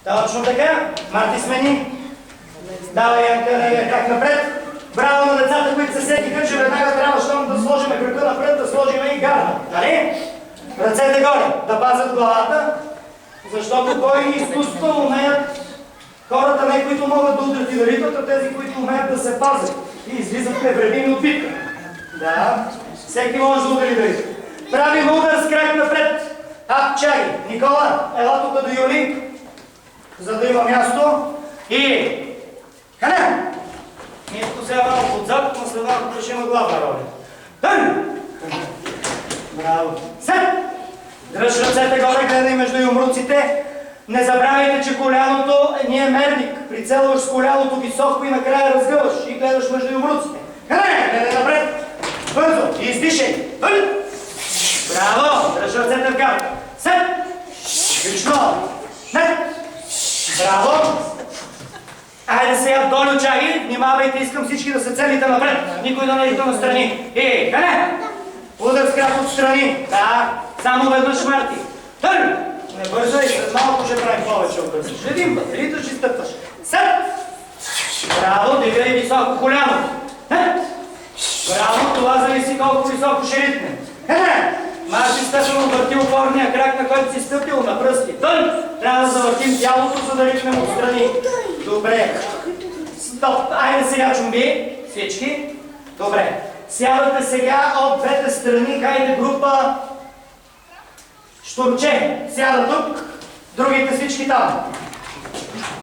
Точно така. Марти смени. Давай, Янка, как напред. Браво на децата, които се сетиха, че веднага трябва, щом да сложим кръка напред, да сложим и гарна. Нали? Ръцете горе, да пазят главата, защото кой изкуство умеят хората, не които могат да удрят и да ритат, а тези, които умеят да се пазят и излизат невредими от битка. Да, всеки може да удари да рита. Правим удар с крак напред. Чакай, Никола, ела тук до Юли, за да има място. И... Хане! Нищо сега малко отзад, но след малко ще има главна роля. Тън! Браво! Сет! Дръж ръцете горе, гледай между юмруците. Не забравяйте, че коляното ни е мерник. Прицелваш с коляното високо и накрая разгъваш и гледаш между юмруците. Хане! Гледай напред! Бързо! И издишай! Тън! Браво! Дръж ръцете в гард. Сет! Отлично! Нет! Браво! Айде сега долу чаги, внимавайте, искам всички да се целите напред, никой да не иде настрани. И, хане! Удар с крак отстрани. Да, само веднъж, Марти. Търн! Не бързай, след малко ще правим повече от бързиш. Един път, риташ и стъпваш. Сет! Браво, дигай високо коляно. Нет! Браво, това зависи колко високо ще ритне. Хане! Марти стъпвам, върти опорния крак, на който си стъпил на пръсти. Тън! Трябва да завъртим тялото, за да ритнем отстрани. Добре. Стоп! Айде сега, чумби. Всички. Добре. Сядате сега от двете страни. Хайде група. Штурче. Сяда тук. Другите всички там.